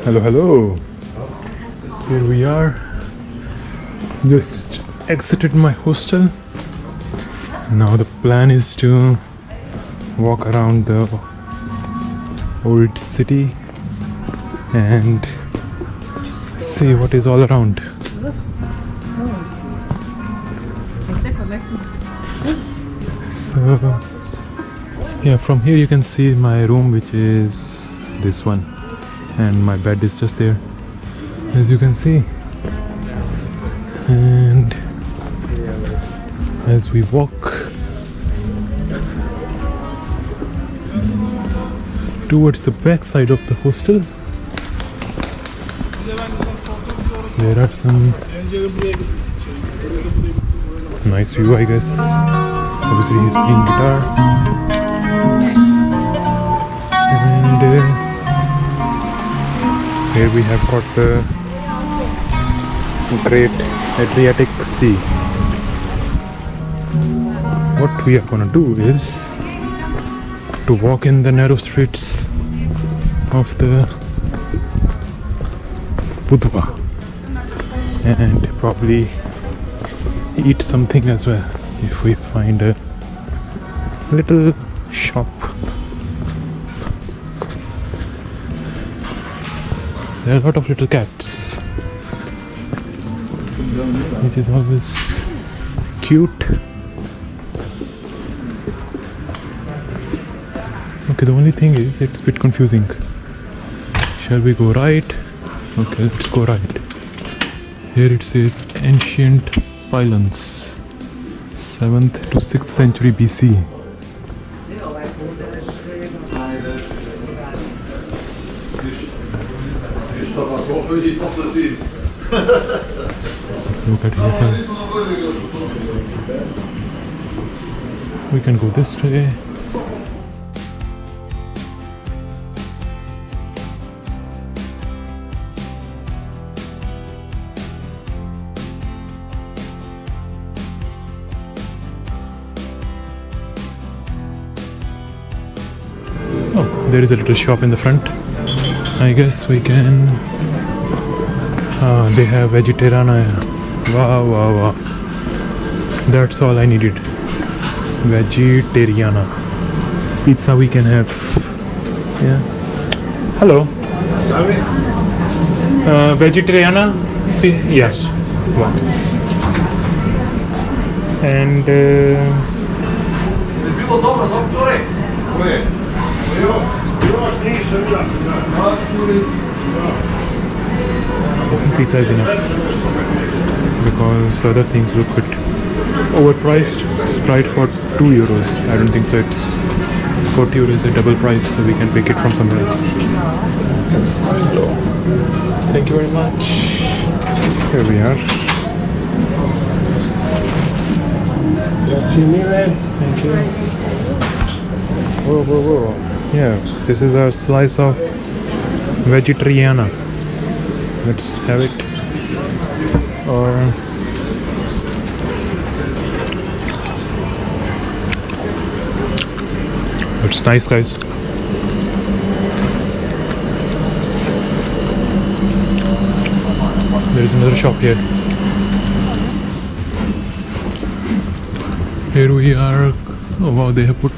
Hello, hello. Here we are. Just exited my hostel. Now the plan is to walk around the old city and see what is all around. So yeah, from here you can see my room, which is this one, and my bed is just there, as you can see. And as we walk towards the back side of the hostel, there are some nice view, I guess. Obviously he's playing guitar, and here we have got the great Adriatic Sea. What we are gonna do is to walk in the narrow streets of the Budva and probably eat something as well if we find a little shop. There are a lot of little cats, which is always cute. Okay, the only thing is it's a bit confusing. Shall we go right? Okay, let's go right. Here it says ancient pylons, 7th to 6th century BC. Look at here. We can go this way. Oh, there is a little shop in the front. I guess we can. They have vegetariana. Wow, wow, wow. That's all I needed. Vegetariana. Pizza we can have. Yeah. Hello. Vegetariana? Yes. Wow. And I think pizza is enough because the other things look a bit overpriced. Sprite for €2. I don't think so. It's €40 is a double price, so we can pick it from somewhere else. Hello. Thank you very much. Here we are. Thank you. Whoa, whoa, whoa. Yeah, this is our slice of vegetariana. Let's have it. Or it's nice, guys. There is another shop here. Here we are. Oh wow, they have put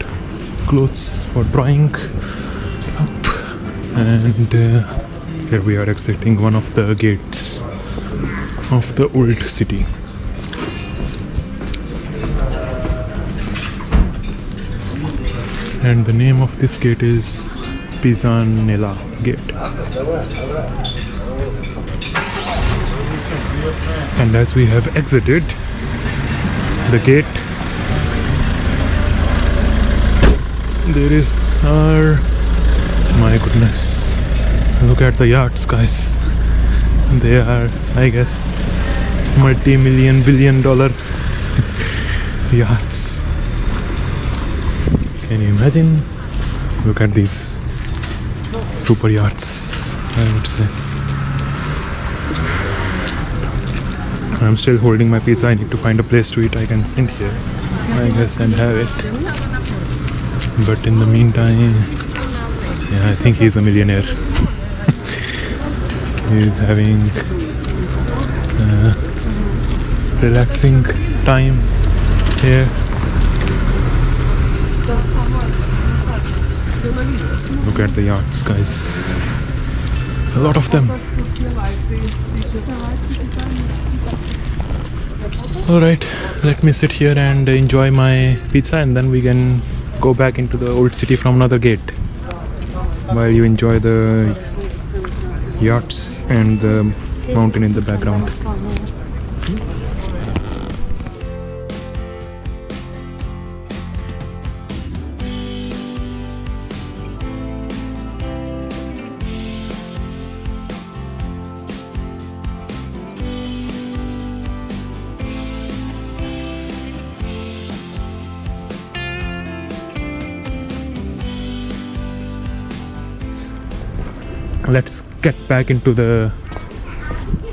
clothes for drying up, and here we are exiting one of the gates of the old city. And the name of this gate is Pisanella Gate. And as we have exited the gate, there is our, my goodness, look at the yachts, guys. They are, I guess, multi-million, billion-dollar yachts. Can you imagine? Look at these super yachts, I would say. I'm still holding my pizza. I need to find a place to eat. I can sit here, I guess, and have it. But in the meantime, yeah, I think he's a millionaire. He's having relaxing time here. Look at the yachts, guys. A lot of them. Alright, let me sit here and enjoy my pizza, and then we can go back into the old city from another gate while you enjoy the yachts and the mountain in the background. Let's get back into the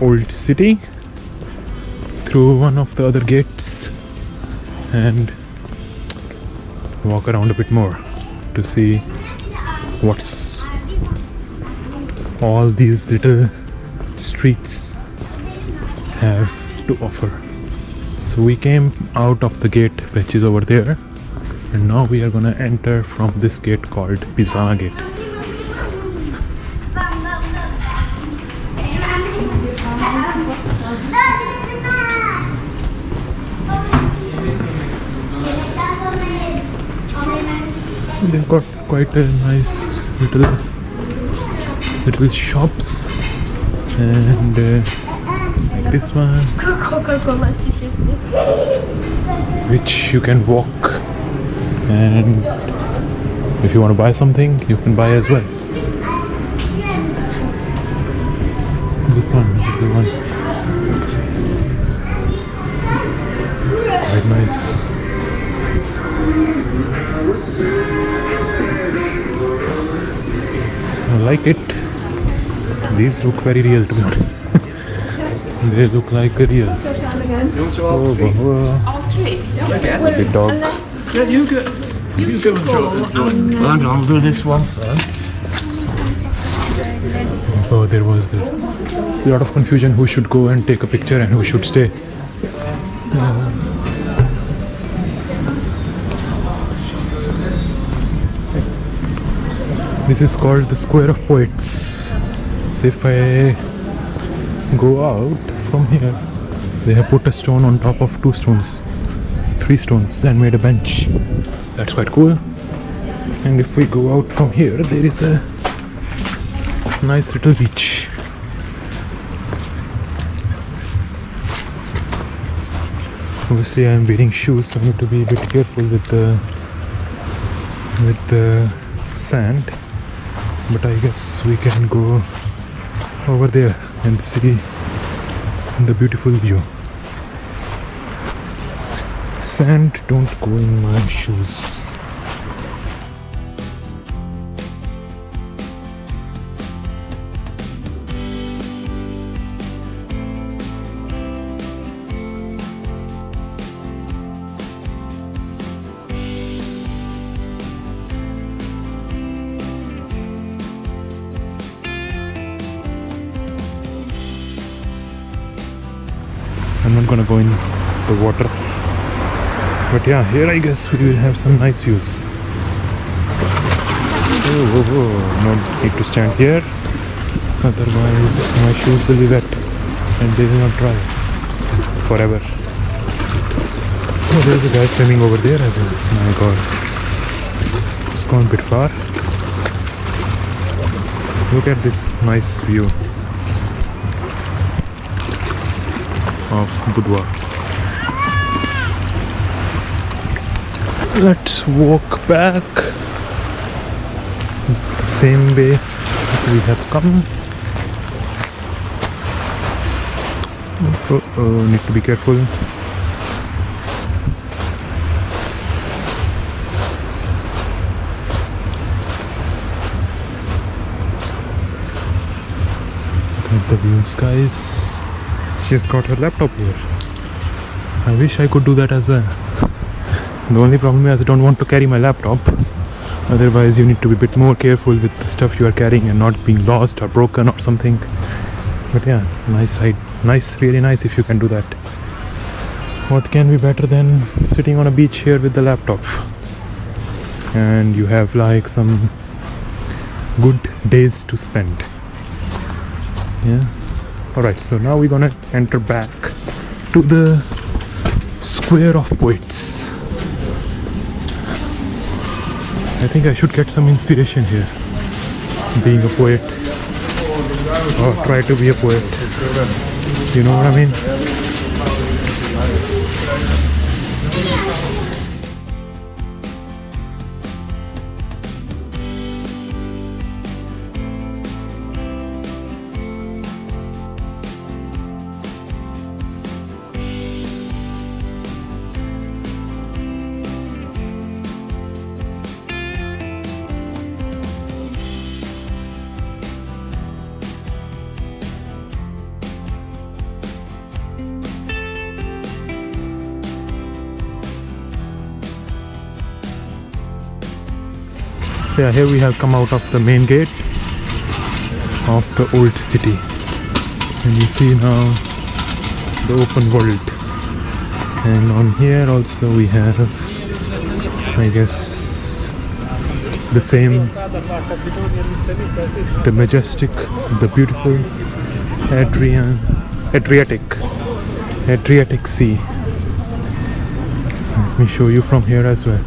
old city through one of the other gates and walk around a bit more to see what's all these little streets have to offer. So we came out of the gate which is over there, and now we are gonna enter from this gate called Pisana Gate. They've got quite a nice little shops, and like this one, which you can walk, and if you want to buy something, you can buy as well. This one, little one, quite nice. I like it. These look very real, to be honest. They look like a real. Oh, big dog. Yeah, you go and I'll do this one first. Oh, there was a lot of confusion who should go and take a picture and who should stay. This is called the Square of Poets. So if I go out from here, they have put a stone on top of 2 stones, 3 stones, and made a bench. That's quite cool. And if we go out from here, there is a nice little beach. Obviously I am wearing shoes, so I need to be a bit careful with the sand. But I guess we can go over there and see the beautiful view. Sand don't go in my shoes. I'm not gonna go in the water, but yeah, here I guess we will have some nice views. No need to stand here, otherwise my shoes will be wet and they will not dry forever. Oh, there's a guy swimming over there as well. My god, it's gone a bit far. Look at this nice view of Budva. Let's walk back the same way we have come. Need to be careful. Look at the views, guys. She's got her laptop here. I wish I could do that as well. The only problem is I don't want to carry my laptop. Otherwise you need to be a bit more careful with the stuff you are carrying and not being lost or broken or something. But yeah, nice side, nice, really nice if you can do that. What can be better than sitting on a beach here with the laptop? And you have like some good days to spend. Yeah. Alright, so now we're gonna enter back to the Square of Poets. I think I should get some inspiration here, being a poet, or try to be a poet. You know what I mean? Yeah, here we have come out of the main gate of the old city, and you see now the open world. And on here also we have, I guess, the same, the majestic, the beautiful Adriatic Sea. Let me show you from here as well.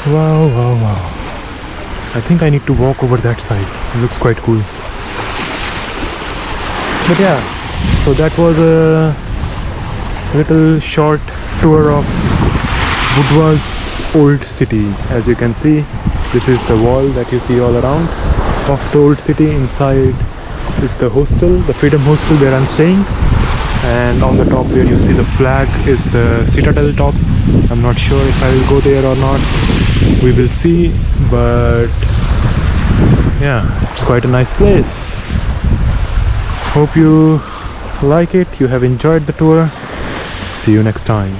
Wow, wow, wow. I think I need to walk over that side. It looks quite cool. But yeah, so that was a little short tour of Budva's old city. As you can see, this is the wall that you see all around of the old city. Inside is the hostel, the Freedom Hostel where I'm staying. And on the top where you see the flag is the citadel top. I'm not sure if I will go there or not. We will see, but yeah, it's quite a nice place. Hope you like it, you have enjoyed the tour. See you next time.